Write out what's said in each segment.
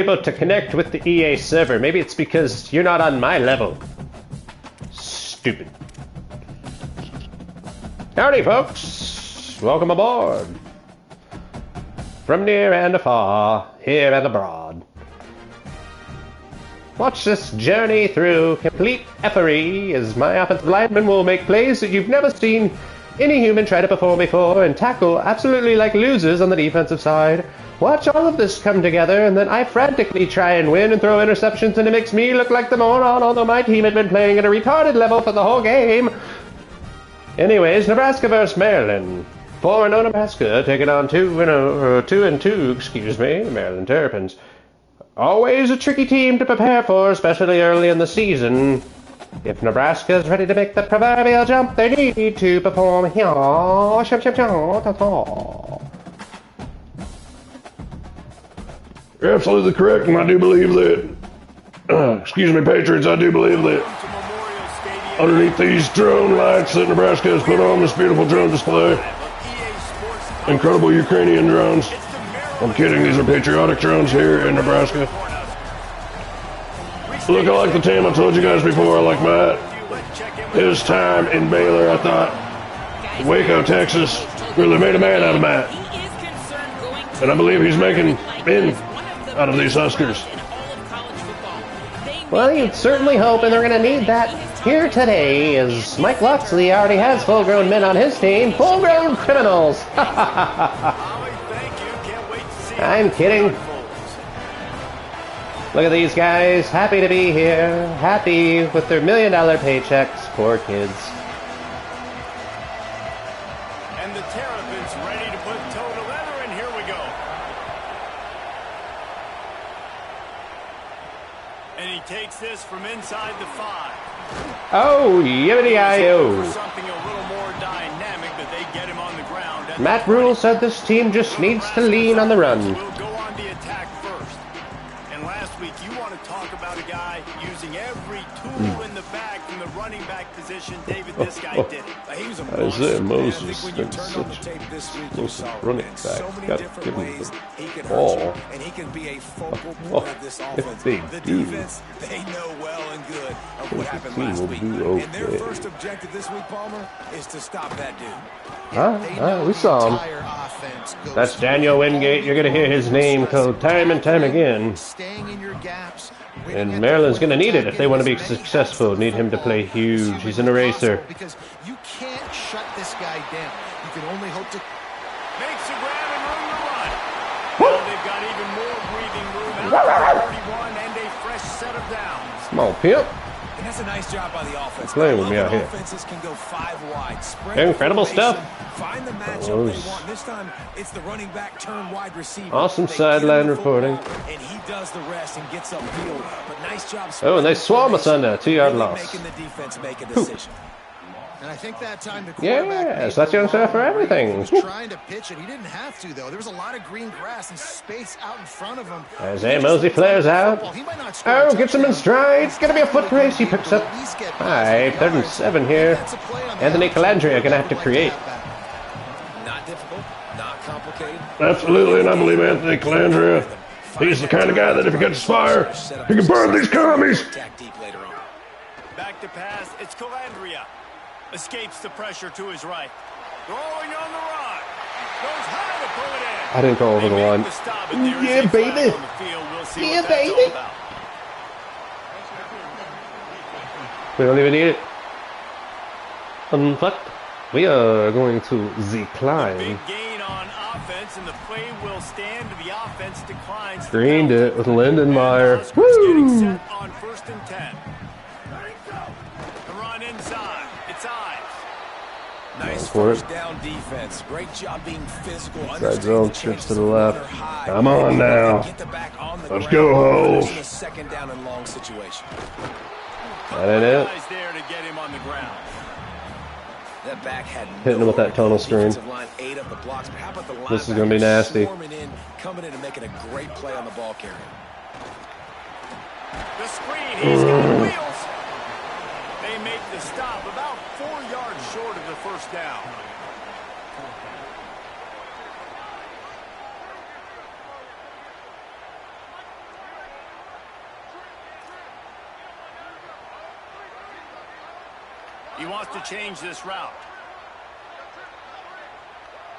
able to connect with the EA server. Maybe it's because you're not on my level. Stupid. Howdy, folks. Welcome aboard. From near and afar, here and abroad. Watch this journey through complete effery as my offensive lineman will make plays that you've never seen any human try to perform before and tackle absolutely like losers on the defensive side. Watch all of this come together, and then I frantically try and win and throw interceptions, and it makes me look like the moron, although my team had been playing at a retarded level for the whole game. Anyways, Nebraska versus Maryland. 4-0 Nebraska, taking on 2-2, excuse me, Maryland Terrapins. Always a tricky team to prepare for, especially early in the season. If Nebraska is ready to make the proverbial jump, they need to perform here. You're absolutely correct, and I do believe that, excuse me, Patriots, I do believe that underneath these drone lights that Nebraska has put on this beautiful drone display, incredible Ukrainian drones. I'm kidding, these are patriotic drones here in Nebraska. Look, I like the team. I told you guys before, I like Matt. His time in Baylor, I thought, Waco, Texas, really made a man out of Matt. And I believe he's making men out of these Huskers. Well, you'd certainly hope, and they're going to need that here today, as Mike Loxley already has full-grown men on his team. Full-grown criminals! I'm kidding. Look at these guys, happy to be here, happy with their $1 million paychecks, poor kids. And the Terrapins ready to put toe to leather, and here we go. And he takes this from inside the 5. Oh, yibbity-I-O. Something a little more dynamic that they get him on the ground. Matt Rule said this team just needs to lean on the run. We'll go on the attack first. And last week, you want to talk about a guy using every tool in the bag from the running back position. David, this guy did it. He was a Isaiah Moses been such a running back. Got to give him the ball. And he can be a focal point of this offense. The defense, they know well and good of what happened last week. And their first objective this week, Palmer, is to stop that dude. We saw him. That's Daniel Wingate. You're going to hear his name called time and time again. And Maryland's going to need it if they want to be successful. Need him to play huge. He's an eraser. Because you can't shut this guy down. You can only hope to... Makes a grab and room to run. Well, they've got even more breathing room out of 31 and a fresh set of downs. Come on, Pimp. And that's a nice job by the offense. Playing with me out here. Offenses can go 5 wide. Incredible stuff. Find the matchup they want. This time, it's the running back turn wide receiver. Awesome sideline reporting. And he does the rest and gets upfield. But nice job. Oh, and they swarm us under 2-yard loss. Making the defense make a decision. And I think that time the yes, that's young sir for everything. He was trying to pitch it. He didn't have to, though. There was a lot of green grass and space out in front of him. Isaiah Mosley flares out. Oh, gets him in stride. It's going to be a foot race. He picks up 5, 3rd and 7 here. Anthony Calandria going to have to create. Not difficult, not complicated. Absolutely, and I believe Anthony Calandria, he's the kind of guy that if he catches fire, he can burn these commies. Back to pass, it's Calandria. Escapes the pressure to his right. Throwing on the run. Goes high to pull it in. I didn't go over the line. Yeah, baby. Yeah, baby. We don't even need it. Unfucked. We are going to decline. Big gain on offense, and the play will stand. The offense declines. Screened it with Lindenmeyer. Getting Woo! set on 1st and 10. The run inside. It's Ives. Nice for it. first down defense. Great job being physical. Side zone trips to the left. Come on now. Let's go, Holes. In a second down and long situation. That ain't it. Guys there to get him on the ground. That back had Hitting him with that tunnel screen. This is going to be nasty. Coming in and making a great play on the ball carrier. The screen, he's got wheels. They make the stop about 4 yards short of the first down. He wants to change this route.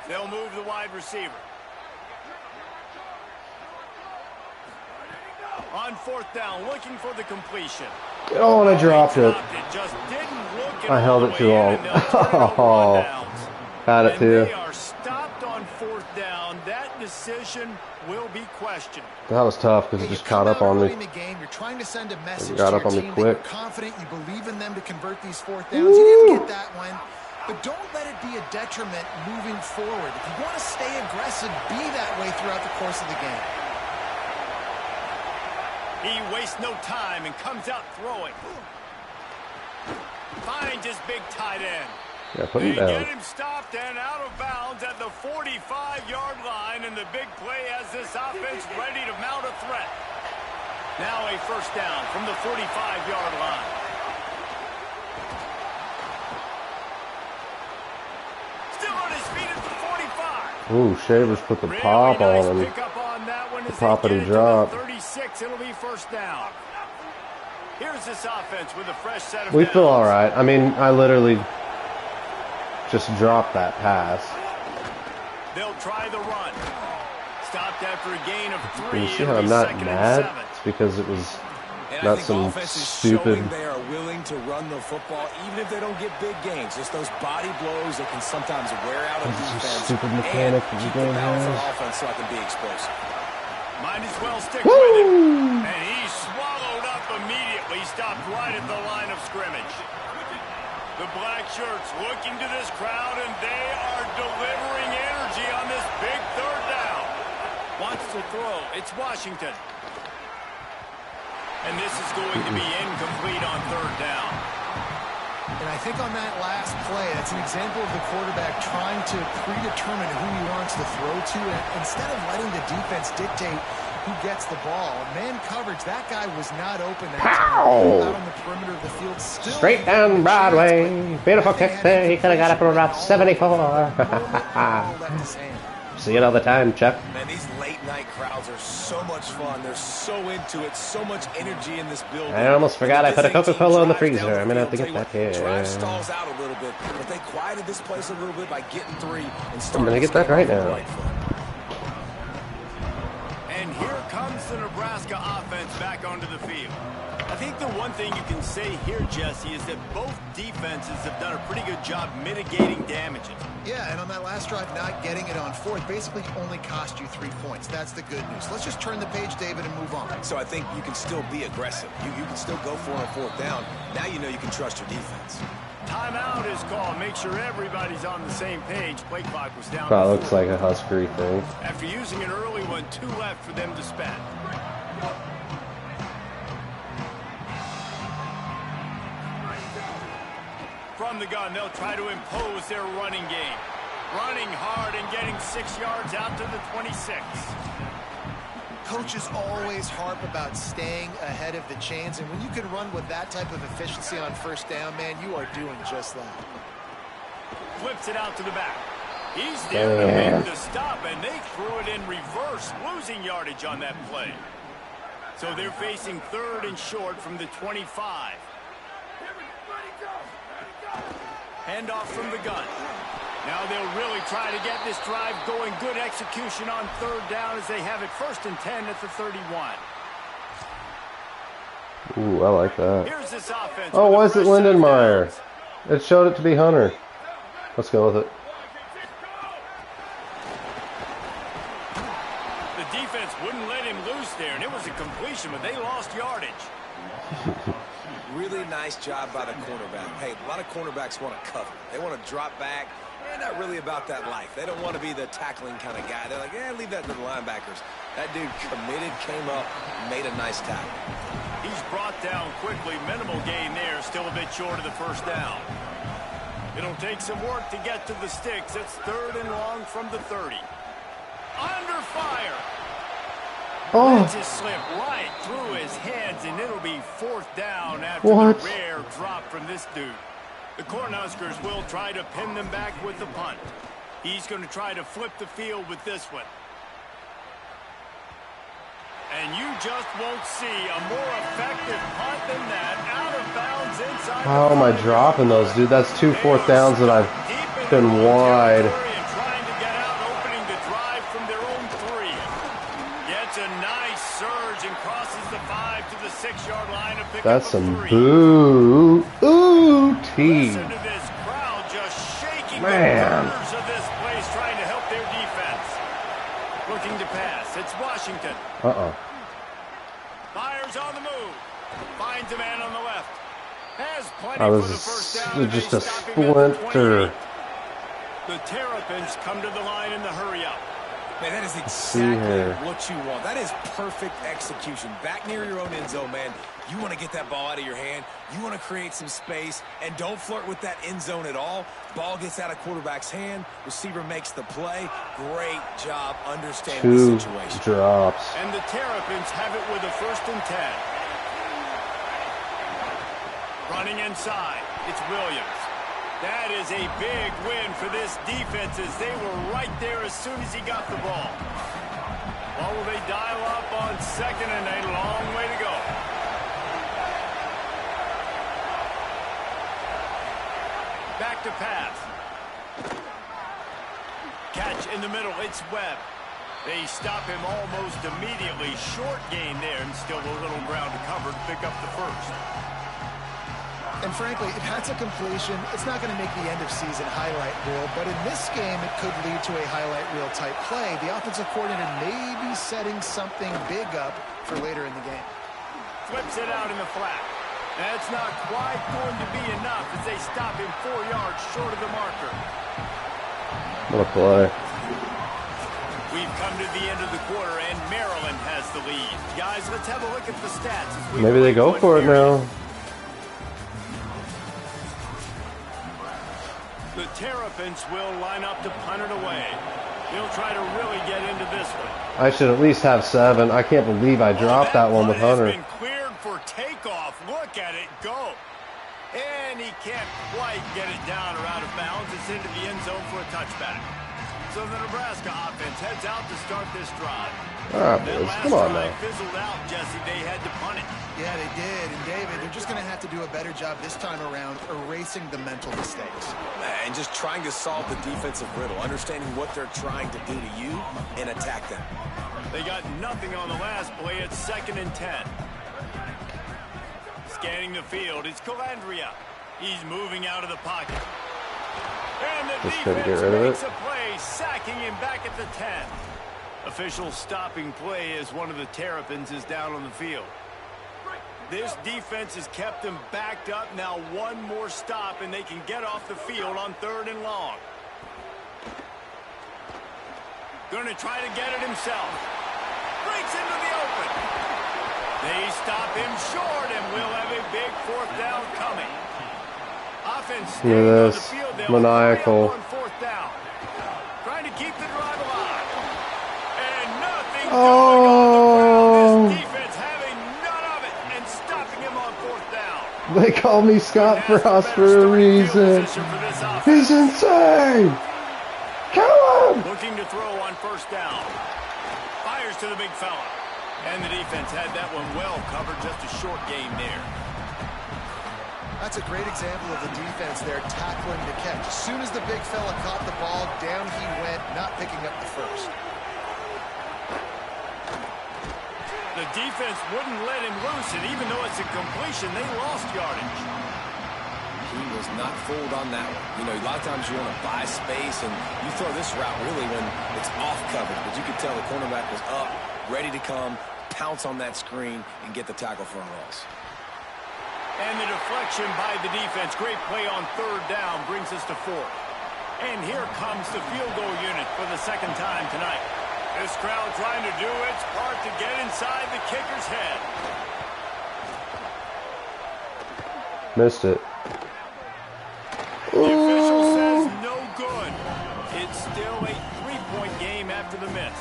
They'll move the wide receiver. On 4th down, looking for the completion. Oh, and I dropped it. Just didn't look I held it too long. Oh, got it too. They are stopped on 4th down. That decision will be questioned. That was tough because it just caught up on me. You're trying to send a message Got to up your on me team quick. that you're confident, you believe in them to convert these 4th downs. You didn't get that one, but don't let it be a detriment moving forward. If you want to stay aggressive, be that way throughout the course of the game. He wastes no time and comes out throwing. Finds his big tight end. Yeah, put him They down. get him stopped and out of bounds at the 45-yard line, and the big play has this offense ready to mount a threat. Now a 1st down from the 45-yard line. Still on his feet at the 45. Ooh, Shavers put the pop nice on him. pickup on that one as The pop they that he get it to the dropped. 36. It'll be 1st down. Here's this offense with a fresh set of We feel downs. all right. I mean, I literally just dropped that pass. They'll try the run. Stopped after a gain of 3. You see It'll how be I'm not 2nd and mad? 7. It's because it was And not I think some offense is stupid. showing they are willing to run the football, even if they don't get big gains. Just those body blows that can sometimes wear out a This is a defense. stupid mechanic that and the keep the game balance on has. offense so I can be explosive. Might as well stick with it. And he's swallowed up immediately. Stopped right at the line of scrimmage. The black shirts looking to this crowd, and they are delivering energy on this big 3rd down. Wants to throw. It's Washington. And this is going to be incomplete on 3rd down. And I think on that last play, that's an example of the quarterback trying to predetermine who he wants to throw to. And instead of letting the defense dictate who gets the ball, man coverage, that guy was not open that time. Out on the perimeter of the field. Still Straight down Broadway. Beautiful kick there. He could have got up to about 74. See it all the time, Chuck. Man, these late-night crowds are so much fun. They're so into it. So much energy in this building. I almost forgot I put a Coca-Cola in the Drives down freezer. I'm going to have to field. get that Tell you what, here. Drive stalls out a little bit, but they quieted this place a little bit by getting 3 and I'm starting going to get that right now. And here comes the Nebraska offense back onto the field. I think the one thing you can say here, Jesse, is that both defenses have done a pretty good job mitigating damages. Yeah, and on that last drive, not getting it on 4th basically only cost you 3 points. That's the good news. Let's just turn the page, David, and move on. So I think you can still be aggressive. You can still go for it on 4th down. Now you know you can trust your defense. Timeout is called. Make sure everybody's on the same page. Play clock was down. Probably to looks 4. like a Husky thing. After using an early one, 2 left for them to spend. From the gun, they'll try to impose their running game. Running hard and getting 6 yards out to the 26. Coaches always harp about staying ahead of the chains, and when you can run with that type of efficiency on 1st down, man, you are doing just that. Flips it out to the back. He's there to make the stop, and they threw it in reverse, losing yardage on that play. So they're facing 3rd and short from the 25. Handoff from the gun. Now they'll really try to get this drive going. Good execution on 3rd down as they have it 1st and 10 at the 31. Ooh, I like that. Here's this offense. Oh, with why a is it fresh set of Lindenmeyer? downs. It showed it to be Hunter. Let's go with it. The defense wouldn't let him loose there, and it was a completion, but they lost yardage. Really nice job by the cornerback. Hey, a lot of cornerbacks want to cover. They want to drop back. They're not really about that life. They don't want to be the tackling kind of guy. They're like, leave that to the linebackers. That dude committed, came up, made a nice tackle. He's brought down quickly. Minimal gain there. Still a bit short of the 1st down. It'll take some work to get to the sticks. It's 3rd and long from the 30. Under fire. Oh, Just slipped right through his hands, and it'll be 4th down after What? the rare drop from this dude. The Cornhuskers will try to pin them back with the punt. He's going to try to flip the field with this one. And you just won't see a more effective punt than that. Out of bounds inside. How am I dropping those, dude? That's 2 4th downs that I've been wide. And trying to get out, opening the drive from their own 3. Gets a nice surge and crosses the 5 to the 6-yard line to pick That's up a some 3. booty. Listen to this crowd just shaking Man. the corners of this place, trying to help their defense. Looking to pass. It's Washington. Fires on the move. Finds a man on the left. Has plenty for the first down. Just a splinter. The Terrapins come to the line in the hurry up. Man, that is exactly what you want. That is perfect execution. Back near your own end zone, man. You want to get that ball out of your hand. You want to create some space, and don't flirt with that end zone at all. Ball gets out of quarterback's hand. Receiver makes the play. Great job understanding the situation. 2 drops. And the Terrapins have it with a 1st and 10. Running inside, it's Williams. That is a big win for this defense, as they were right there as soon as he got the ball. Well, will they dial up on 2nd and a long way to go? Back to pass. Catch in the middle, it's Webb. They stop him almost immediately. Short gain there, and still a little ground to cover to pick up the 1st. And frankly, if that's a completion, it's not going to make the end-of-season highlight reel. But in this game, it could lead to a highlight reel type play. The offensive coordinator may be setting something big up for later in the game. Flips it out in the flat. That's not quite going to be enough as they stop him 4 yards short of the marker. What a play. We've come to the end of the quarter, and Maryland has the lead. Guys, let's have a look at the stats. Maybe they go for it now. The Terrapins will line up to punt it away. They'll try to really get into this one. I should at least have 7. I can't believe I dropped that one with Hunter. Has been cleared for takeoff. Look at it go. And he can't quite get it down or out of bounds. It's into the end zone for a touchback. So the Nebraska offense heads out to start this drive. All right, boys, come on now. Fizzled out, Jesse. They had to punt it. Yeah, they did. And David, they're just going to have to do a better job this time around erasing the mental mistakes. And just trying to solve the defensive riddle, understanding what they're trying to do to you and attack them. They got nothing on the last play. It's 2nd and 10. Scanning the field, it's Calandria. He's moving out of the pocket. And the defense makes a play, sacking him back at the 10. Official stopping play as one of the Terrapins is down on the field. This defense has kept them backed up. Now one more stop, and they can get off the field on 3rd and long. Going to try to get it himself. Breaks into the open. They stop him short, and we'll have a big 4th down coming. Offense look at this, maniacal. On 4th down. Trying to keep the drive alive. And nothing going on the ground. This defense having none of it and stopping him on 4th down. They call me Scott Frost for a reason. He's insane. Come on. Looking to throw on 1st down. Fires to the big fella. And the defense had that one well covered. Just a short game there. That's a great example of the defense there tackling the catch. As soon as the big fella caught the ball, down he went, not picking up the 1st. The defense wouldn't let him loose, and even though it's a completion, they lost yardage. He was not fooled on that one. You know, a lot of times you want to buy space, and you throw this route really when it's off coverage. But you could tell the cornerback was up, ready to come, pounce on that screen, and get the tackle for a loss. And the deflection by the defense. Great play on 3rd down brings us to 4th. And here comes the field goal unit for the 2nd time tonight. This crowd trying to do its part to get inside the kicker's head. Missed it. The official says no good. It's still a 3-point game after the miss.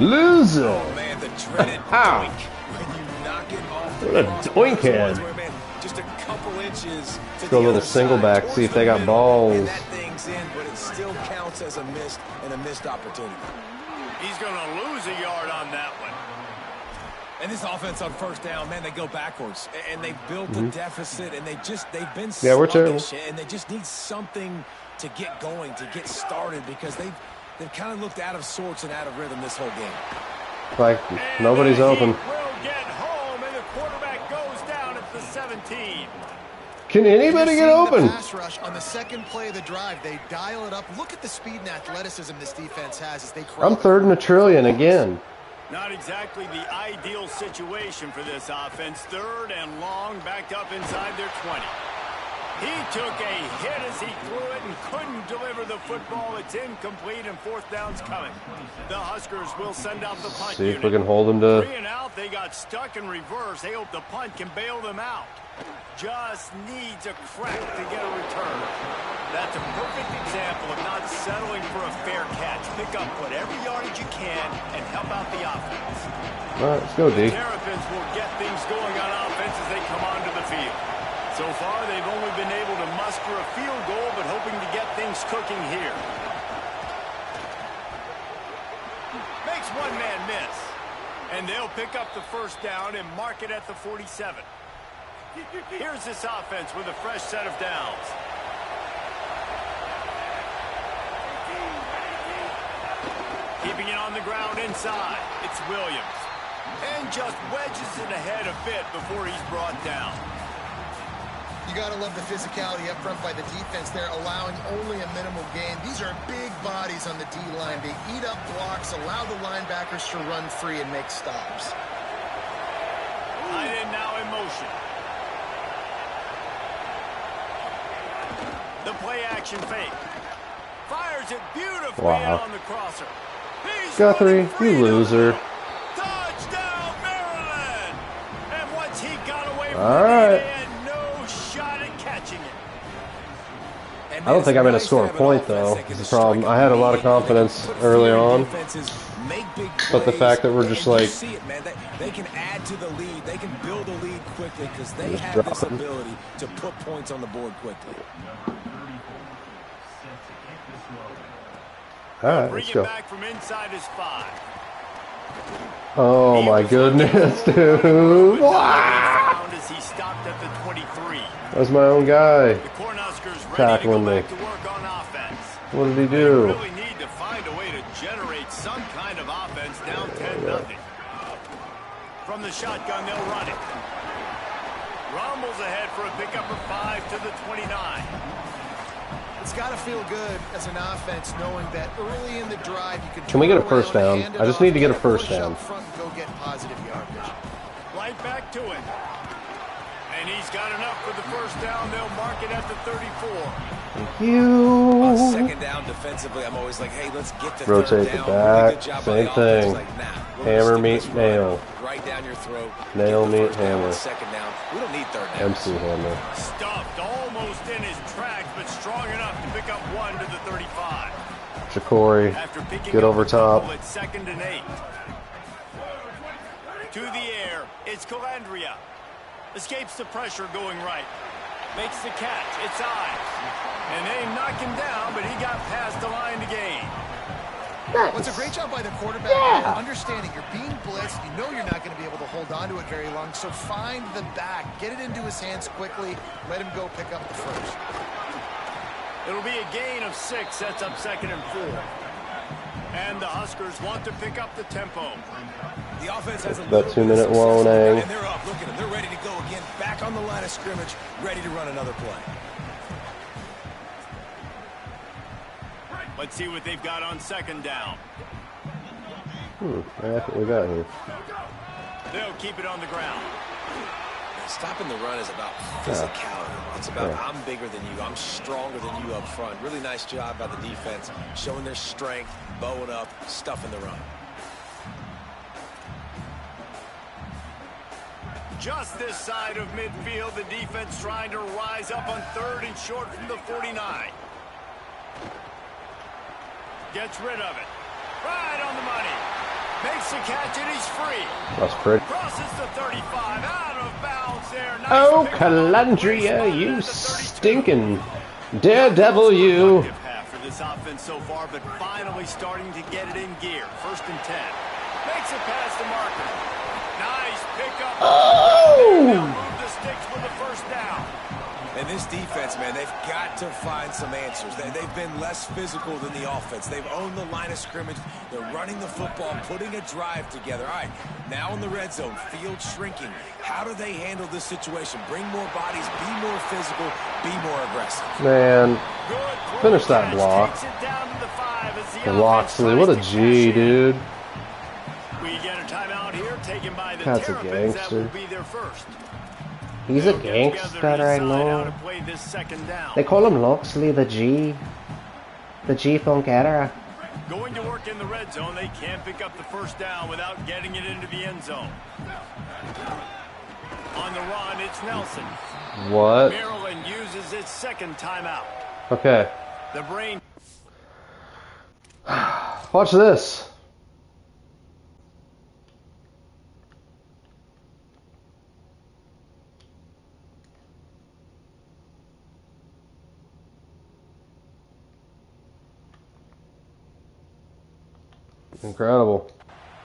Loser. Oh, man, the dreaded doink. When you knock it off the what a doinkhead. Just a couple inches to go a little single back, see if they got balls. And that thing's in, but it still counts as a missed opportunity. He's going to lose a yard on that one. And this offense on first down, man, they go backwards. And they built the deficit, and they've been Yeah, we're terrible. sluggish, and they just need something to get going, to get started, because they've kind of looked out of sorts and out of rhythm this whole game. Like, nobody's open. Will get home, and the quarterback goes down at the 17. Can anybody get open? The pass rush on the second play of the drive, they dial it up. Look at the speed and athleticism this defense has as they crawl. I'm third and a trillion again. Not exactly the ideal situation for this offense. Third and long, backed up inside their 20. He took a hit as he threw it and couldn't deliver the football. It's incomplete, and fourth down's coming. The Huskers will send out the punt See if unit. we can hold them to... 3 and out, they got stuck in reverse. They hope the punt can bail them out. Just needs a crack to get a return. That's a perfect example of not settling for a fair catch. Pick up whatever yardage you can and help out the offense. All right, let's go, D. The Terrapins will get things going on offense as they come onto the field. So far, they've only been able to muster a field goal, but hoping to get things cooking here. Makes one man miss. And they'll pick up the first down and mark it at the 47. Here's this offense with a fresh set of downs. Keeping it on the ground inside. It's Williams. And just wedges it ahead a bit before he's brought down. You got to love the physicality up front by the defense there, allowing only a minimal gain. These are big bodies on the D-line. They eat up blocks, allow the linebackers to run free and make stops. Tight end now in motion. The play-action fake. Fires it beautifully in on the crosser. He's Guthrie, you loser. Touchdown, Maryland! And once he got away from All it, right. they had no shot at catching it. I don't think I'm going to score a point, though. That's the problem. I had a lot of confidence early on. But the fact that we're just like... They can add to the lead. They can build a lead quickly because they have this ability to put points on the board quickly. All right, Bring let's it go. back from inside his 5. Oh, my goodness, dude. Wow. As he stopped at the 23. That's my own guy. The Cornhuskers ready Tackling to go me. back to work on offense. What did he They do? really need to find a way to generate some kind of offense down 10-0. From the shotgun, they'll run it. Rumbles ahead for a pickup of 5 to the 29. It's got to feel good as an offense knowing that early in the drive you Can we get a first down? I just need to get a first down. Go get positive yardage. Right back to it. And he's got enough for the first down. They'll mark it at the 34. Thank you. On second down defensively, I'm always like, hey, let's get the Rotate third the down. back. Really good job by the Same offense. thing. Like, nah, we're Hammer, gonna stick meet, with this run nail. right down your throat. Nail, Get the meet, first down on hammer. second down. We don't need third down. MC Hammer. Stuffed almost in his tracks, but strong enough to pick up 1 to the 35. Ja'Cory, After picking get up over a couple top. at 2nd and 8. To the air, it's Calandria. Escapes the pressure going right. Makes the catch. It's Ives. And they knock him down, but he got past the line to gain. Well, it's a great job by the quarterback. Understanding you're being blitzed. You know you're not going to be able to hold on to it very long. So find the back. Get it into his hands quickly. Let him go pick up the first. It'll be a gain of 6. Sets up 2nd and 4. And the Huskers want to pick up the tempo. The offense has a That 2-minute success warning. and they're up. Look at them. They're ready to go again. Back on the line of scrimmage, ready to run another play. Let's see what they've got on 2nd down. That's what we got here. They'll keep it on the ground. Stopping the run is about physicality. It's about I'm bigger than you. I'm stronger than you up front. Really nice job by the defense, showing their strength, bowing up, stuffing the run. Just this side of midfield, the defense trying to rise up on 3rd and short from the 49. Gets rid of it. Right on the money. Makes the catch and he's free. That's pretty. Crosses the 35. Out of bounds there. Nice Oh, pick up. Calandria, you stinking daredevil, you. Half for this offense so far, but finally starting to get it in gear. 1st and 10. Makes it past the marker. Nice pick up Oh! move the sticks with the first down. And this defense, man, they've got to find some answers. They've been less physical than the offense. They've owned the line of scrimmage. They're running the football, putting a drive together. All right, now in the red zone, field shrinking. How do they handle this situation? Bring more bodies, be more physical, be more aggressive. Man, Good finish that catch. block. Takes it down to the 5 as the Loxley, offense what a tries to G, cash in. dude. We get a timeout here taken by the That's a Terrapins. That will gangster. be their first. He's a They'll get gangster, together to I decide how to know. play this second down. They call him Loxley, the G. The G Funkera. Going to work in the red zone, they can't pick up the first down without getting it into the end zone. On the run, it's Nelson. What? Maryland uses its second timeout. Okay. The brain. Watch this. Incredible.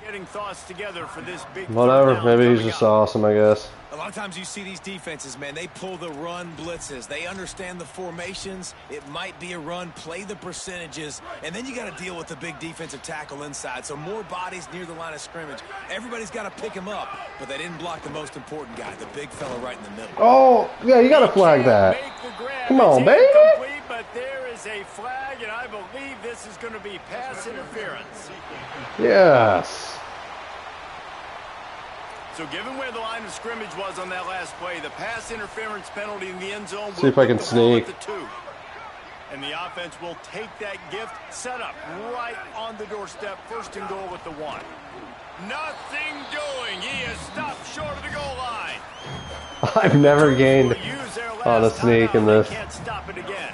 Getting thoughts together for this big Whatever. third down Maybe he's coming just up. awesome, I guess. A lot of times you see these defenses, man, they pull the run blitzes. They understand the formations. It might be a run, play the percentages, and then you got to deal with the big defensive tackle inside. So more bodies near the line of scrimmage. Everybody's got to pick him up, but they didn't block the most important guy, the big fella right in the middle. Oh, yeah, you gotta flag that. Make the grab. Come on, It's baby. incomplete, but there is a flag, and I believe this is going to be pass interference. Yes. So given where the line of scrimmage was on that last play, the pass interference penalty in the end zone See will if I put can the ball sneak. at the 2. And the offense will take that gift, set up right on the doorstep, first and goal at the 1. Nothing doing. He is stopped short of the goal line. I've never gained Will use their on a last sneak in timeout. this. They can't stop it again.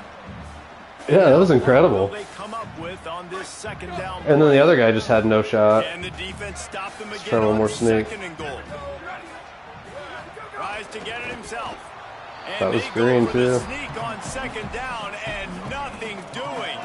Yeah, that was What incredible. will they come up with on this second down And then the other guy just had no shot. And the defense stopped them again try one on more sneak. second and goal. Tries to get it himself. And That was they green, go for the too. sneak on second down and nothing doing.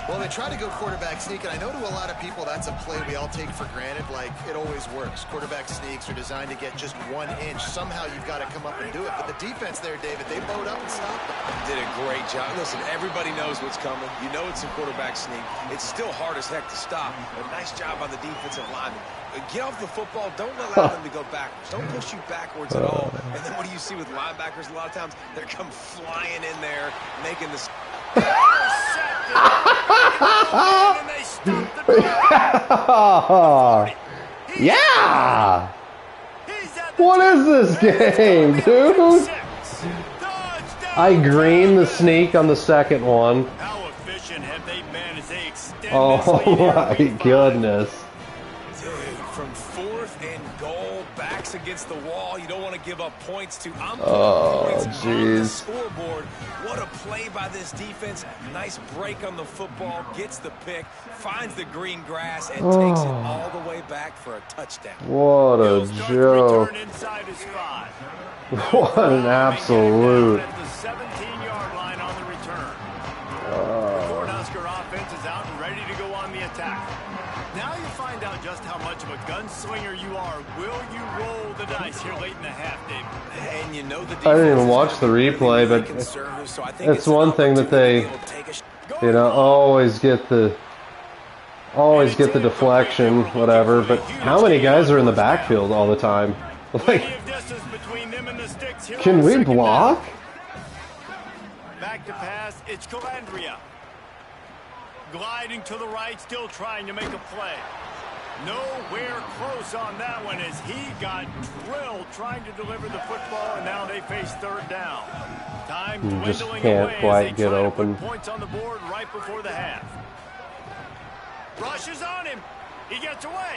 Well, they try to go quarterback sneak, and I know to a lot of people that's a play we all take for granted, like it always works. Quarterback sneaks are designed to get just 1 inch. Somehow you've got to come up and do it. But the defense there, David, they bowed up and stopped them. Did a great job. Listen, everybody knows what's coming. You know it's a quarterback sneak. It's still hard as heck to stop. But nice job on the defensive lineman. Get off the football. Don't allow them to go backwards. Don't push you backwards at all. And then what do you see with linebackers a lot of times? They come flying in there, making this. And they stop the drive. Yeah! He's at the What is this game, dude? 6. Touchdown. I greened the sneak on the second one. How efficient have they been as they extend this Oh lead here my in week 5? goodness. Dude, from 4th and goal, backs against the wall. You don't want to give up points to. I'm putting points on the jeez. scoreboard. What a play by this defense. Nice break on the football. Gets the pick. Finds the green grass and takes it all the way back for a touchdown. What a He'll start the joke. return inside his 5. What an absolute. At the 17-yard line on the return. The Cornhusker offense is out and ready to go on the attack. Now you find out just how much of a gunslinger you are. Will you roll the dice here late in the half, David? And you know the I didn't even defense is watch the gonna be replay, really but conservative, so I think it's an one thing that opportunity they, to be able to take a you know, always get the deflection, whatever. But how many guys are in the backfield all the time? Like, Plenty of distance between them and the sticks here can on we second down. block? Back to pass, it's Calandria. Gliding to the right, still trying to make a play. Nowhere close on that one as he got drilled trying to deliver the football, and now they face third down. Time Just dwindling can't away quite as they get try to open. put points on the board right before the half. Rushes on him. He gets away.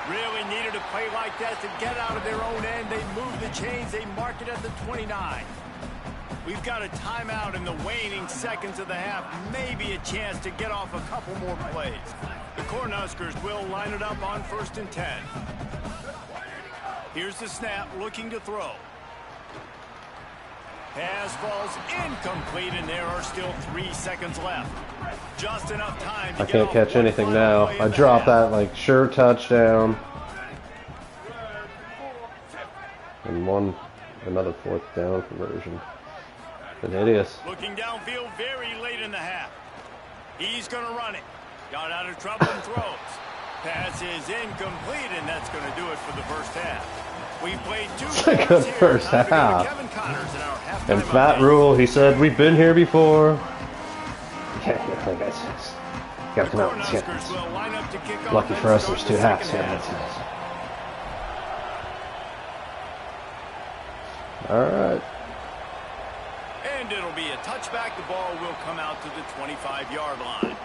Really needed a play like that to get out of their own end. They move the chains. They mark it at the 29. We've got a timeout in the waning seconds of the half. Maybe a chance to get off a couple more plays. The Cornhuskers will line it up on 1st and 10. Here's the snap, looking to throw. Pass falls incomplete, and there are still 3 seconds left. Just enough time to I get can't off catch one anything final now. play I in the dropped half. that like sure touchdown. And another fourth down conversion. An idiot. Looking downfield very late in the half. He's going to run it. Got out of trouble and throws. Pass is incomplete, and that's going to do it for the first half. We played two Good first half. And Fat Rule, he said, we've been here before. Yeah, guys. Gotta come out and skip. Lucky for us, there's 2 halves here. That's nice. Alright. And it'll be a touchback. The ball will come out to the 25-yard line.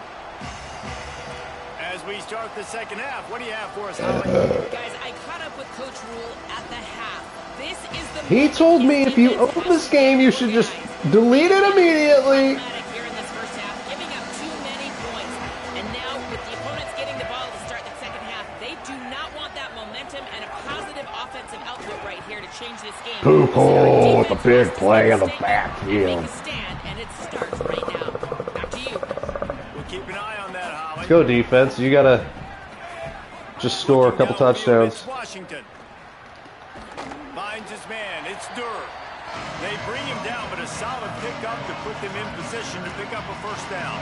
As we start the second half, what do you have for us, Holly? Guys, I caught up with Coach Rule at the half. This is the He told me if you own this game, you should just delete it immediately. Here in this first half, giving up too many points. And now, with the opponents getting the ball to start the second half, they do not want that momentum and a positive offensive output right here to change this game. Poo-poo with a big play in the backfield. And it starts right now. Back to you. We'll keep an eye on that, Holly. Let's go, defense. You gotta just score a couple touchdowns. Washington finds his man. It's Durr. They bring him down, but a solid pickup to put them in position to pick up a first down.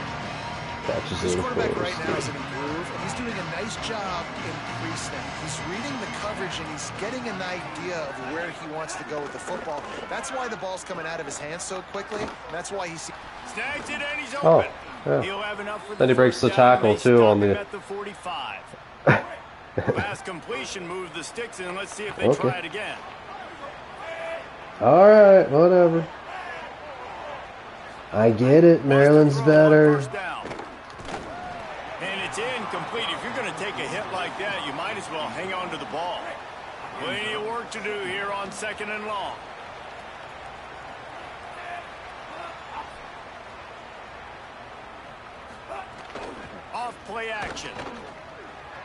This quarterback right now is in a groove, and he's doing a nice job in pre-snap. He's reading the coverage, and he's getting an idea of where he wants to go with the football. That's why the ball's coming out of his hands so quickly. And that's why he's snags it and he's Oh, open. yeah. He'll have enough for Then he breaks the tackle too on the. At the 45. Pass completion moves the sticks in. Let's see if they try it again. All right, whatever. I get it. Maryland's better. And it's incomplete. If you're going to take a hit like that, you might as well hang on to the ball. Plenty of work to do here on 2nd and long. Off play action.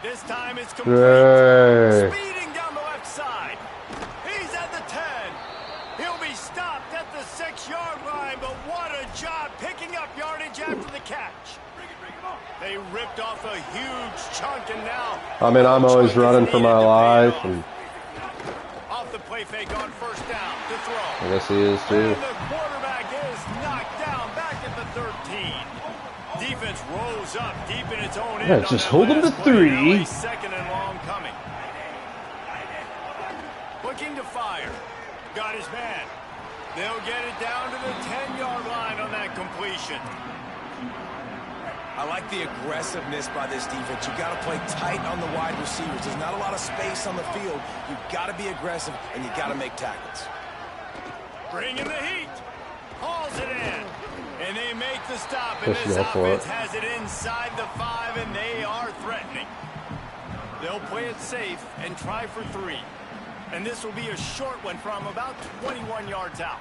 This time it's complete. Speeding down the left side. He's at the 10. He'll be stopped at the 6-yard line, but what a job picking up yardage after the catch. They ripped off a huge chunk, and now I mean, I'm always running for my life. And off the play fake on first down to throw. I guess he is too. And the quarterback is knocked down back at the 13. Defense rose up deep in its own end. Yeah, just hold him to 3. 2nd and long coming. Looking to fire. Got his man. They'll get it down to the 10-yard line on that completion. I like the aggressiveness by this defense. You got to play tight on the wide receivers. There's not a lot of space on the field. You got to be aggressive, and you got to make tackles. Bringing the heat. Hauls it in. And they make the stop, and this offense has it inside the 5, and they are threatening. They'll play it safe and try for 3. And this will be a short one from about 21 yards out.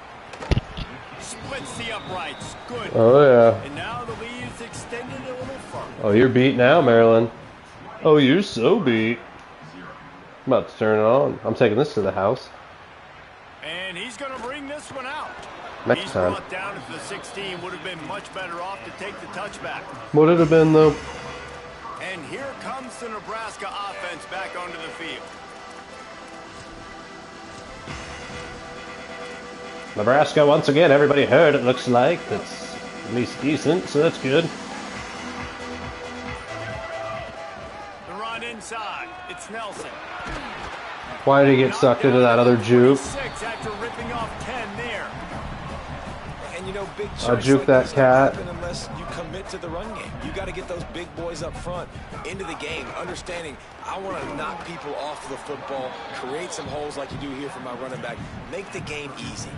Splits the uprights. Good. Oh, yeah. And now the lead is extended a little further. Oh, you're beat now, Maryland. Oh, you're so beat. I'm about to turn it on. I'm taking this to the house. And he's going to bring this one out. Next time. Brought down at the 16. Would have been much better off to take the touchback. Would it have been, though? And here comes the Nebraska offense back onto the field. Nebraska, once again, everybody heard it looks like. That's at least decent, so that's good. The run inside. It's Nelson. Why did he get sucked into that other juke? After ripping off 10 there. And you know, big I'll juke that cat. Unless you commit to the run game. You got to get those big boys up front into the game, understanding I want to knock people off the football, create some holes like you do here for my running back, make the game easy.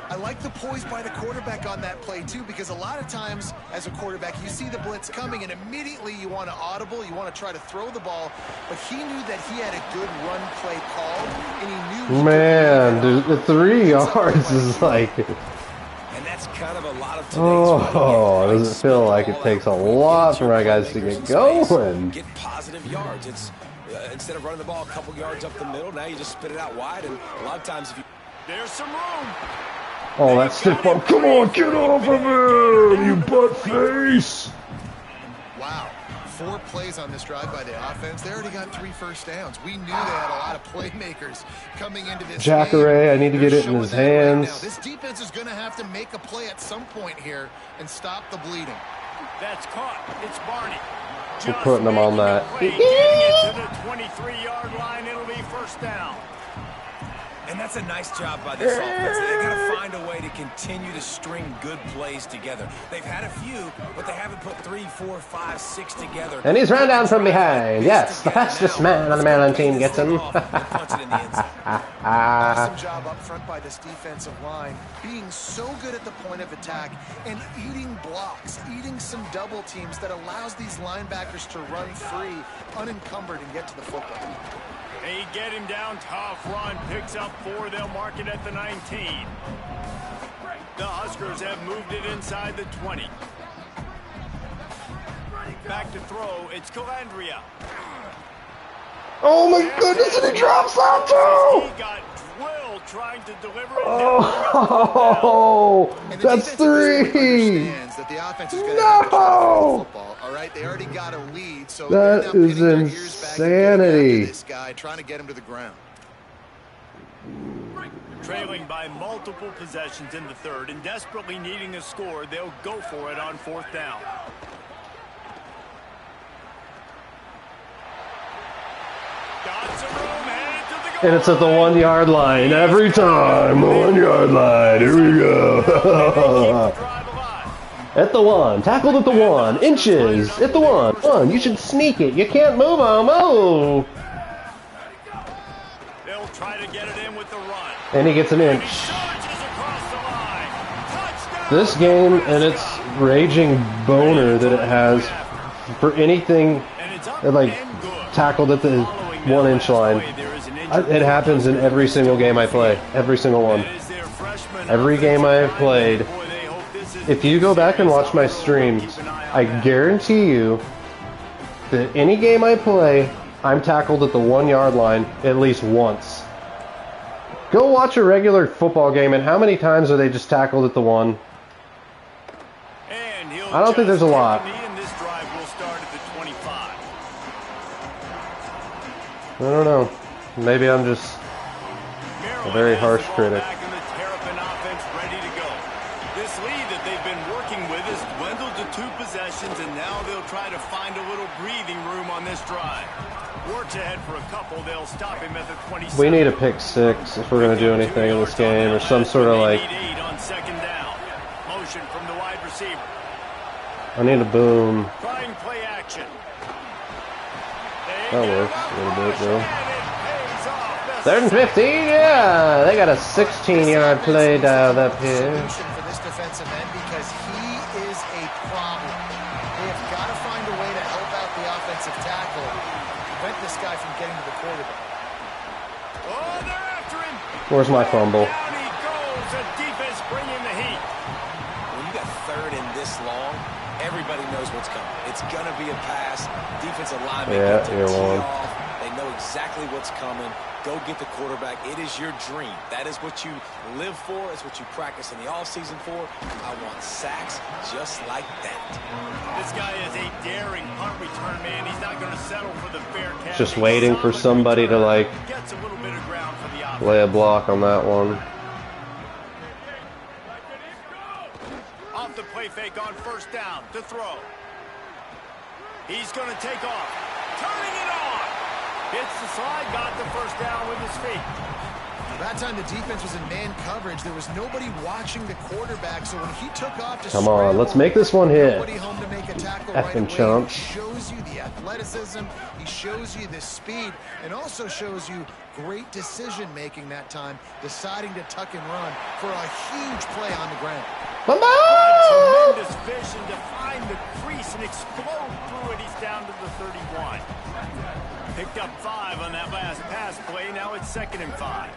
I like the poise by the quarterback on that play, too, because a lot of times as a quarterback, you see the blitz coming, and immediately you want to audible, you want to try to throw the ball, but he knew that he had a good run play called, and he knew... Man, dude, the 3 yards is like... And that's kind of a lot of today's does it feel like it takes a lot for my guys to get going? Get positive yards. It's instead of running the ball a couple yards up the middle, now you just spit it out wide, and a lot of times if you... There's some room. Oh, that stiff bump. Come on, get off of him, you butt face. Wow. 4 plays on this drive by the offense. They already got 3 first downs. We knew they had a lot of playmakers coming into this game. Jacare, I need to get it in his hands. Right now. This defense is going to have to make a play at some point here and stop the bleeding. That's caught. It's Barney. We're putting them on that. Getting it to the 23-yard line. It'll be first down. And that's a nice job by this offense. They've got to find a way to continue to string good plays together. They've had a few, but they haven't put 3, 4, 5, 6 together. And he's run down from behind. Yes, the fastest man on the Maryland team gets him. Awesome job up front by this defensive line, being so good at the point of attack and eating blocks, eating some double teams that allows these linebackers to run free, unencumbered, and get to the football. They get him down, tough run, picks up 4, they'll mark it at the 19. The Huskers have moved it inside the 20. Back to throw, it's Calandria. Oh my goodness, and he drops out too! He got drilled trying to deliver it. Oh, that's 3! That the offense is going to have to try to throw the football. All right, they already got a lead, so that is insanity. This guy trying to get him to the ground. Trailing by multiple possessions in the third and desperately needing a score, they'll go for it on 4th down. Got some room, headed to the goal. And it's at the 1-yard line every time. 1-yard line. Here we go. At the 1. Tackled at the 1. Inches. At the 1. 1. You should sneak it. You can't move him. Oh. They'll try to get it in with the run. And he gets an inch. This game and its raging boner that it has for anything like tackled at the 1-inch line. It happens in every single game I play. Every single one. Every game I have played. If you go back and watch my streams, I guarantee you that any game I play, I'm tackled at the 1-yard line at least once. Go watch a regular football game, and how many times are they just tackled at the 1? I don't think there's a lot. I don't know. Maybe I'm just a very harsh critic. This lead that they've been working with has dwindled to 2 possessions, and now they'll try to find a little breathing room on this drive. Works ahead for a couple. They'll stop him at the 27. We need a pick 6 if we're going to do anything in this game, or some sort of like. On 2nd down. Motion from the wide receiver. I need a boom. Trying play action. That works a little bit, though. 3rd and 15, yeah! They got a 16-yard play down up here. For this defensive end, because he is a problem. They have got to find a way to help out the offensive tackle, prevent this guy from getting to the quarterback. Oh, they're after him. Where's my fumble? Down he goes. The defense bringing the heat. When you got 3rd and this long, everybody knows what's coming. It's going to be a pass. Defensive lineman get to tee off. They know exactly what's coming. Go get the quarterback. It is your dream. That is what you live for. It's what you practice in the offseason for. I want sacks just like that. This guy is a daring punt return man. He's not going to settle for the fair catch. Just waiting for somebody to like gets a little bit of ground for the offense. Lay a block on that one. Off the play fake on 1st down to throw. He's going to take off. Turning it on. Hits the slide, got the 1st down with his feet. That time the defense was in man coverage. There was nobody watching the quarterback, so when he took off to come on, let's make this one hit. Nobody home to make a tackle right away. He shows you the athleticism, he shows you the speed, and also shows you great decision-making that time, deciding to tuck and run for a huge play on the ground. Come on! Tremendous vision to find the crease and explode through it. He's down to the 31. Picked up 5 on that last pass play. Now it's 2nd and 5.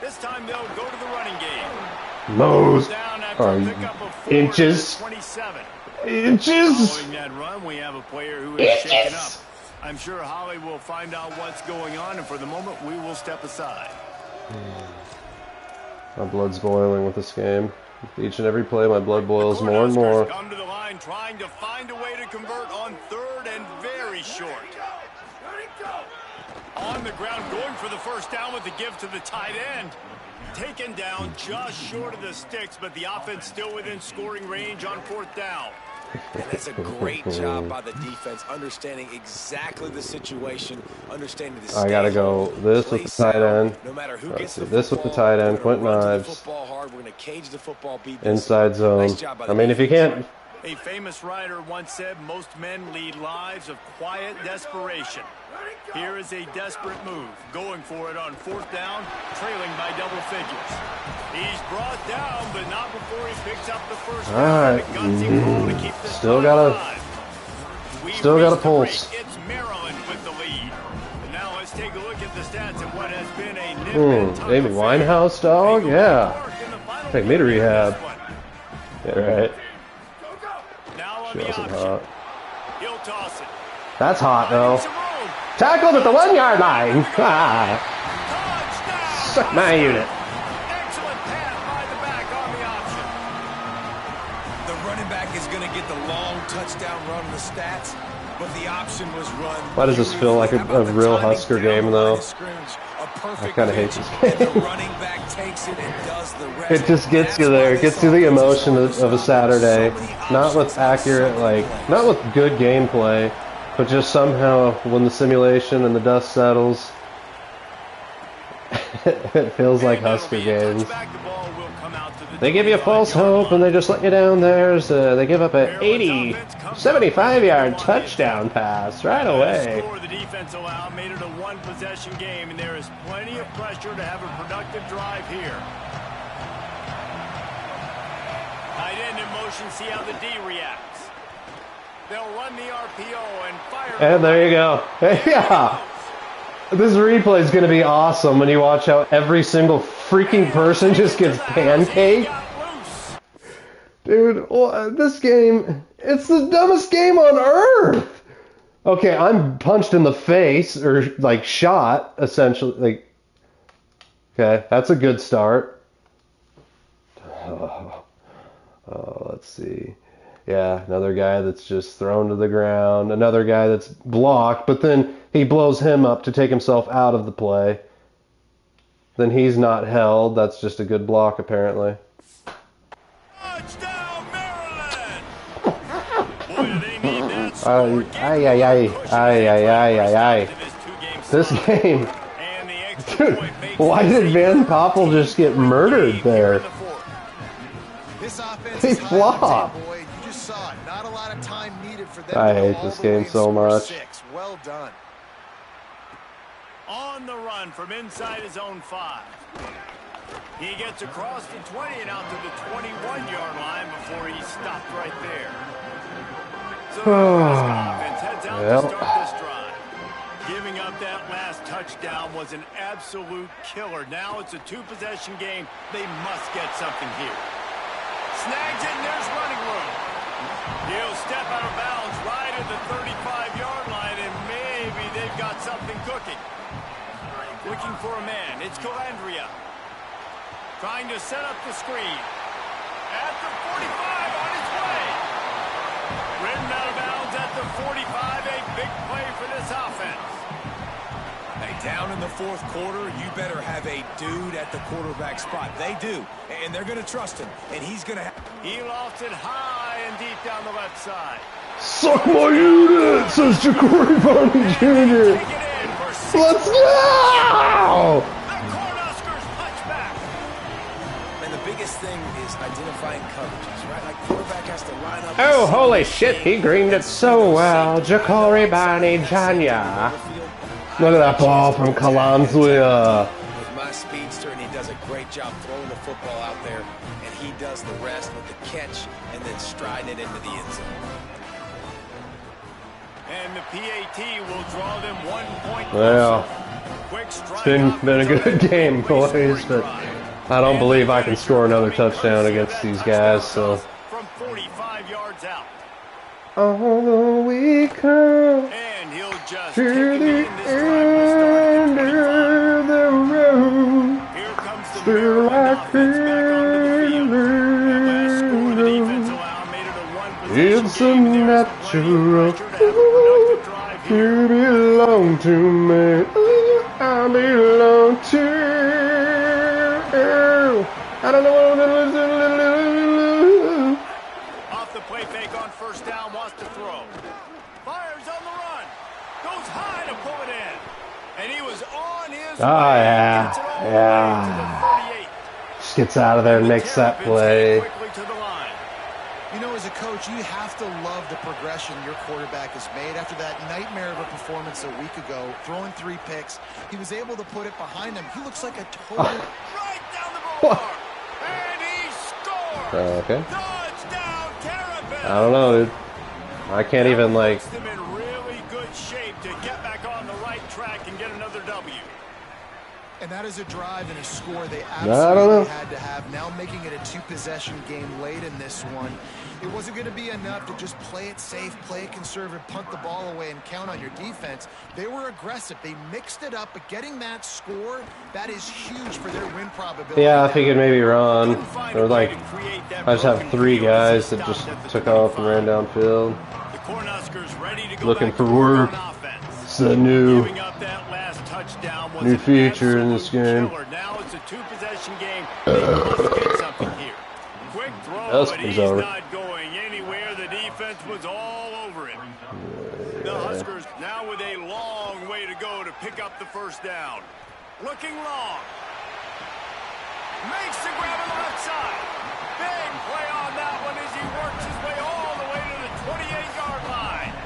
This time they'll go to the running game. Those are inches. 27. Inches. Following that run, we have a player who is shaken up. I'm sure Holly will find out what's going on, and for the moment, we will step aside. My blood's boiling with this game. Each and every play, my blood boils more and more. Come to the line trying to find a way to convert on third and very short. On the ground, going for the first down with the give to the tight end. Taken down just short of the sticks, but the offense still within scoring range on fourth down. And that's a great job by the defense, understanding exactly the situation, understanding the I gotta go this with the tight end. No matter who gets this with the tight end, Quentin Ives. Inside zone. I mean, if you can't. A famous writer once said, most men lead lives of quiet desperation. Here is a desperate move, going for it on fourth down, trailing by double figures. He's brought down, but not before he picks up the first down. Still got a pulse. It's Maryland with the lead. And now let's take a look at the stats and what has been a nip and Amy Winehouse, dog? Yeah. Take me to rehab. Yeah, right. She wasn't hot. He'll toss it. That's hot, though. Tackled at the 1 yard line. Suck my unit. Excellent pass by the back on the option. The running back is going to get the long touchdown run in the stats, but the option was run. Why does this feel like a real Husker game, though? I kind of hate this game. It just gets you there. It gets you the emotion of a Saturday. Not with accurate, not with good gameplay, but just somehow when the simulation and the dust settles, it feels like Husker games. They give you false hope and they just let you down there. So they give up an 75-yard touchdown pass right away. The defense allowed made it a one-possession game, and there is plenty of pressure to have a productive drive here. Tight end in motion, see how the D reacts. They'll run the RPO and fire. And there you go. Yeah. This replay is going to be awesome when you watch how every single freaking person just gets pancaked. Dude, this game, it's the dumbest game on earth. Okay, I'm punched in the face, or shot, essentially. Okay, that's a good start. Let's see. Yeah, another guy that's just thrown to the ground. Another guy that's blocked, but then he blows him up to take himself out of the play. Then he's not held. That's just a good block, apparently. Touchdown, Maryland! Boy, they need that This game. Dude, why did Van Poppel just get murdered there? He flopped. I hate this game so much. Well done. On the run from inside his own 5. He gets across the 20 and out to the 21-yard line before he stopped right there. So offense heads out to start this drive. Giving up that last touchdown was an absolute killer. Now it's a two-possession game. They must get something here. Snags it, and there's running room. He'll step out of bounds right at the 35-yard line, and maybe they've got something cooking. Looking for a man. It's Calandria. Trying to set up the screen. At the 45, on his way. Ridden out of bounds at the 45. A big play for this offense. Hey, down in the fourth quarter, you better have a dude at the quarterback spot. They do, and they're going to trust him, and he's going to He lofts it high and deep down the left side. Suck my unit, says Ja'Cory Barney Jr. Let's go! The Cornhuskers punch back. And the biggest thing is identifying coverages, right? Like quarterback has to line up. Oh, holy shit, he greened it so well. Ja'Cory Barney Jr. Look at that ball from Kalanzia. With my speedster, and he does a great job throwing the football out there, and he does the rest with the catch and then striding it into the end zone. And the PAT will draw them 1 point. Well, it's been a good game, boys, but I don't believe I can score another touchdown against these guys, so. From 45 yards out. Although we come And he'll just to the end end of the road, Here comes the still I Maryland offense back onto the field. feel It's a natural. You belong to me. I belong to you. I don't know what I'm gonna do. Off the play fake on first down, wants to throw. Fires on the run. Goes high to pull it in. And he was on his way. Yeah. Gets it all the Yeah. way to the 38. Just gets out of there and makes that play. Quickly to the line. You know, as a coach, you have to love the progression your quarterback has made. After that nightmare of a performance a week ago, throwing 3 picks, he was able to put it behind him. He looks like a total... Right down the ball. And he scores. Okay. Touchdown, Terrapins. I don't know, dude. I can't even, like... Puts them in really good shape to get back on the right track and get another W. And that is a drive and a score they I don't know. absolutely had to have. Now making it a 2-possession game late in this one. It wasn't going to be enough to just play it safe, play it conservative, punt the ball away, and count on your defense. They were aggressive. They mixed it up, but getting that score, that is huge for their win probability. Yeah, I figured maybe run. Or like, I just have 3 guys that just took off and ran downfield. The Cornhuskers ready to go Looking back for to work. on offense. It's a new Giving up that last touchdown was new an feature in this absolute game. killer. Now it's a 2-possession game. They must get something here. Quick throw, but he's not going anywhere. The defense was all over him. The Huskers now with a long way to go to pick up the first down. Looking long. Makes the grab on the left side. Big play on that one as he works his way all the way to the 28-yard line.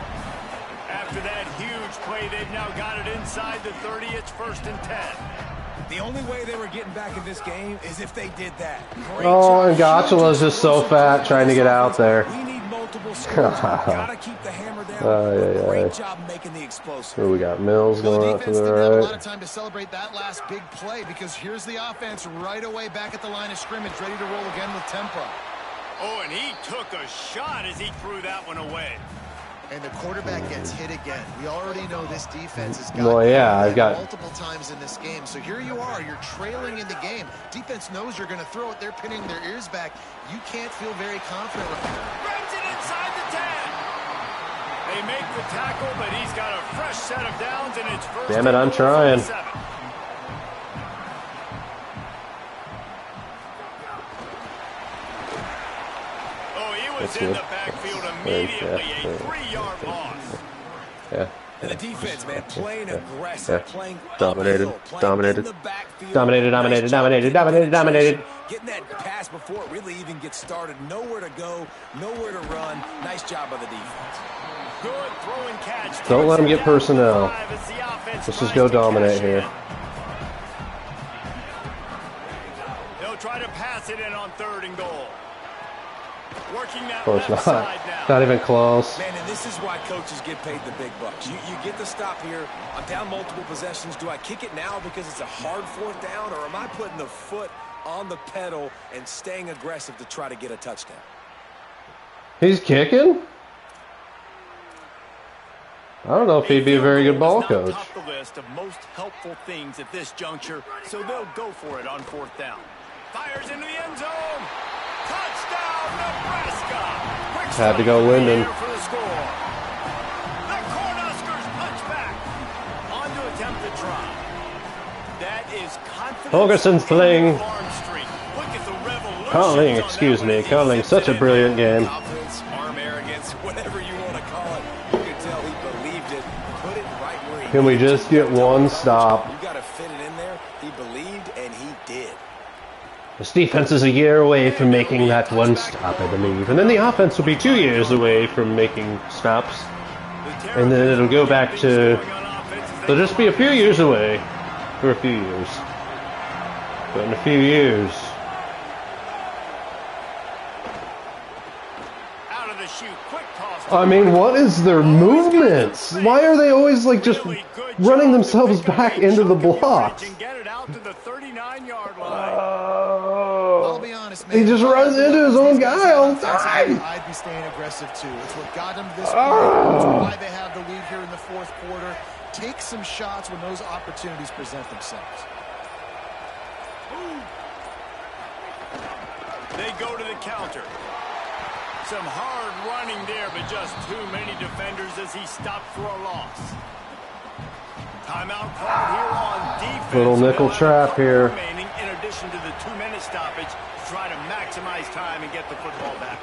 After that huge play, they've now got it inside the 30. It's 1st and 10. The only way they were getting back in this game is if they did that. Oh, and Gotchala's just so fat trying to get out there. We need multiple scores. Gotta keep the hammer down. Great job making the explosive. Here we got Mills Well, going the out to defense the didn't have a lot right. of time to celebrate that last big play because here's the offense right away back at the line of scrimmage, ready to roll again with tempo. Oh, and he took a shot as he threw that one away. And the quarterback gets hit again. We already know this defense has got Well, yeah, I've got multiple times in this game. So here you are, you're trailing in the game. Defense knows you're going to throw it. They're pinning their ears back. You can't feel very confident. Grabs it inside the 10. They make the tackle, but he's got a fresh set of downs, and it's first. Damn it, I'm trying. 7. Oh, he was That's in good. the backfield immediately. A 3-yard loss. Yeah. And the defense, man, playing aggressive, playing Dominated, uphill, playing dominated. in the backfield. Dominated. Getting that pass before it really even gets started. Nowhere to go, nowhere to run. Nice job by the defense. Good throw and catch. Don't let him get personnel. Let's just go dominate here. They'll try to pass it in on 3rd and goal. Working that Of course left not. side now. Not even close. Man, and this is why coaches get paid the big bucks. You get the stop here. I'm down multiple possessions. Do I kick it now because it's a hard 4th down, or am I putting the foot on the pedal and staying aggressive to try to get a touchdown? He's kicking? I don't know if he'd be a very good ball coach. Top the list of most helpful things at this juncture, so they'll go for it on 4th down. Fires into the end zone. Touchdown, Nebraska. Quick Had to go strike in the Linden. air for the score. The Cornhuskers punch back. On to attempt the try. That is confidence. Holgerson's playing. Arm streak. Look at the revolution. Conling, excuse me. Conling, such a brilliant game. Confidence, arm arrogance, whatever you want to call it. You could tell he believed it. Put it right where he Can we needed just to. get one stop? You got to fit it in there. He believed, and he did. This defense is a year away from making that one stop, I believe. And then the offense will be 2 years away from making stops. And then it'll go back to... They'll just be a few years away. For a few years. But in a few years... Out of the chute. Quick toss. I mean, what is their movements? Why are they always, like, just running themselves back into the blocks? And get it out to the 39-yard line. I'll be honest, man. He just runs into his own guy all the time. I'd be staying aggressive too. It's what got them to this point. It's why they have the lead here in the 4th quarter. Take some shots when those opportunities present themselves. They go to the counter. Some hard running there, but just too many defenders as he stopped for a loss. Timeout called here on defense. Little nickel trap here. Remaining in addition to the 2-minute stoppage to try to maximize time and get the football back.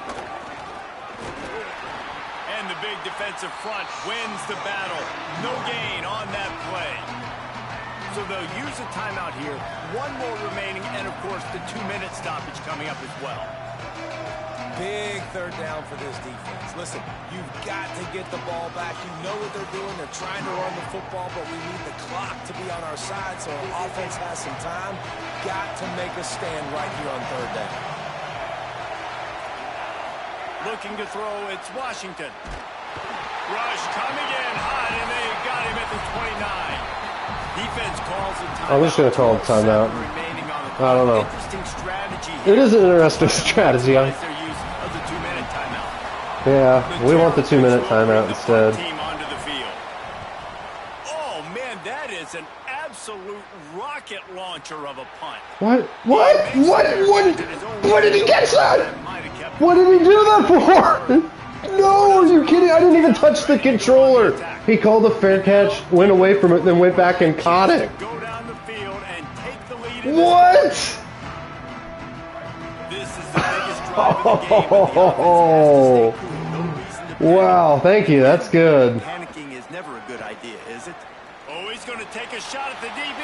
And the big defensive front wins the battle. No gain on that play. So they'll use a timeout here. One more remaining, and of course the 2-minute stoppage coming up as well. Big third down for this defense. Listen, you've got to get the ball back. You know what they're doing. They're trying to run the football, but we need the clock to be on our side so our offense has some time. Got to make a stand right here on third down. Looking to throw, it's Washington. Rush coming in hot, and they got him at the 29. Defense calls a timeout. I'm just going to call it timeout. I don't know. Interesting strategy. It is an interesting strategy. Their use of the 2-minute timeout. Yeah, we want the 2-minute timeout instead. Team onto the field. Oh man, that is an absolute rocket launcher of a punt. What? What did he catch that? What did he do that for? No, are you kidding? I didn't even touch the controller. He called a fair catch, went away from it, then went back and caught it. Go down the field and take the lead. What? This is the biggest drive of the game. And the offense has to stay cool. No reason to panic. Wow, thank you. That's good. Panicking is never a good idea, is it? Oh, he's going to take a shot at the DB.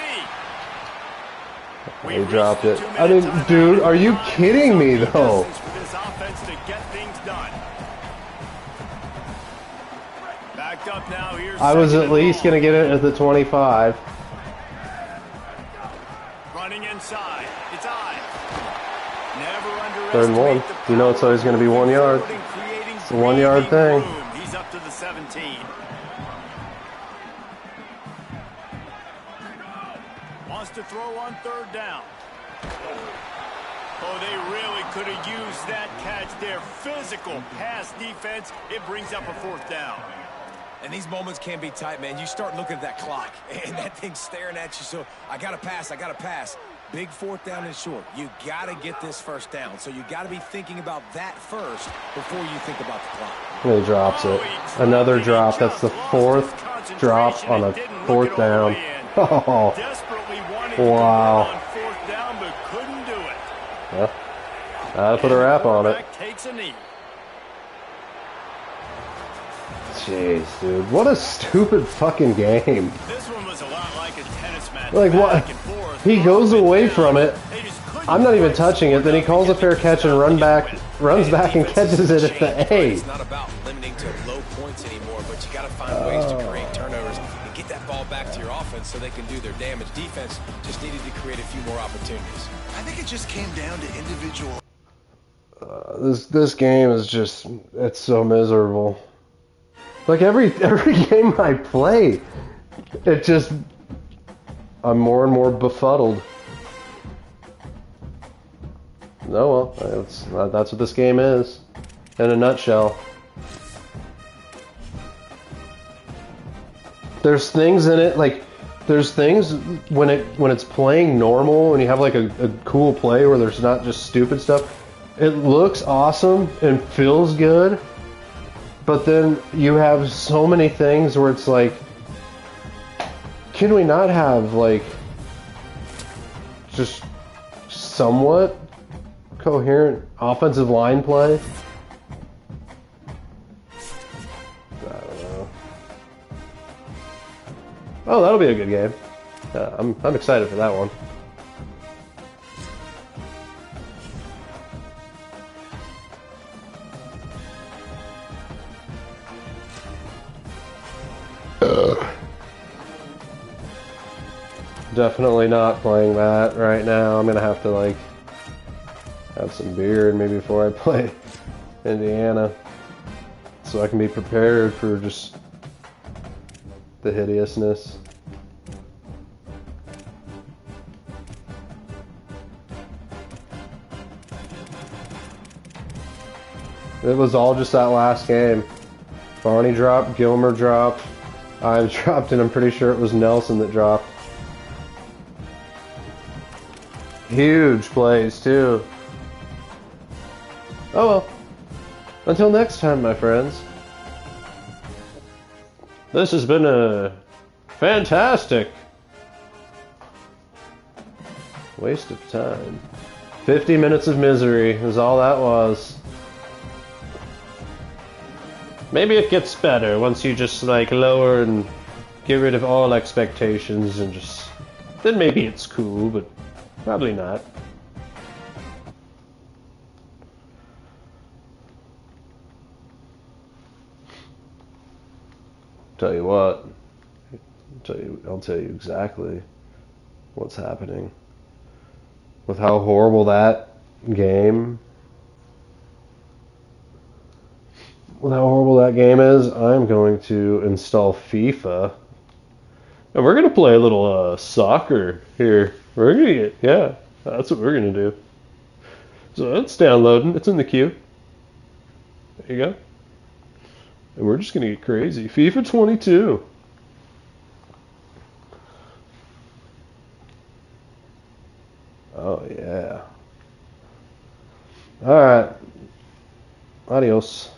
He dropped it. I didn't, dude, are you kidding me, though? For this offense to get things done. Backed up now. Here's I was at least going to get it at the 25. running inside. It's I. Never Third and 1. You know it's always going to be 1 yard. It's a 1 yard thing. He's up to the 17. Wants to throw on third down. Oh, they really could have used that catch there. Physical pass defense. It brings up a fourth down. And these moments can be tight, man. You start looking at that clock, and that thing's staring at you. So I got to pass. Big fourth down and short. You got to get this first down. So you got to be thinking about that first before you think about the clock. And he drops it. Another drop. That's the fourth drop on a fourth down. Oh, wow. On fourth down, but couldn't do it. Yeah. Gotta put a wrap on it. Takes a knee. Jeez, dude. What a stupid fucking game. This one was a lot like a tennis match. Like, what? He goes away from it. I'm not even touching it. Then he calls a fair catch and runs back and catches it at the A. It's not about limiting to low points anymore, but you got to find ways to create turnovers and get that ball back to your offense so they can do their damage. Defense just needed to create a few more opportunities. I think it just came down to individual. This game is just, it's so miserable. Like every game I play, it just, I'm more and more befuddled. Oh well, that's what this game is, in a nutshell. There's things in it, like, there's things when it's playing normal and you have like a cool play where there's not just stupid stuff. It looks awesome and feels good, but then you have so many things where it's like, can we not have like just somewhat coherent offensive line play? I don't know. Oh, that'll be a good game. I'm excited for that one. Definitely not playing that right now. I'm gonna have to like have some beer maybe before I play Indiana, so I can be prepared for just the hideousness. It was all just that last game. Barney dropped, Gilmer dropped, I dropped, and I'm pretty sure it was Nelson that dropped. Huge plays too. Oh well. Until next time, my friends. This has been a fantastic waste of time. 50 minutes of misery is all that was. Maybe it gets better once you just like lower and get rid of all expectations and just... Then maybe it's cool, but probably not. Tell you what, I'll tell you exactly what's happening. With how horrible that game, is, I'm going to install FIFA. And we're going to play a little soccer here. We're going to get, yeah, that's what we're going to do. So it's downloading, it's in the queue. There you go. And we're just going to get crazy. FIFA 22. Oh, yeah. Alright. Adios.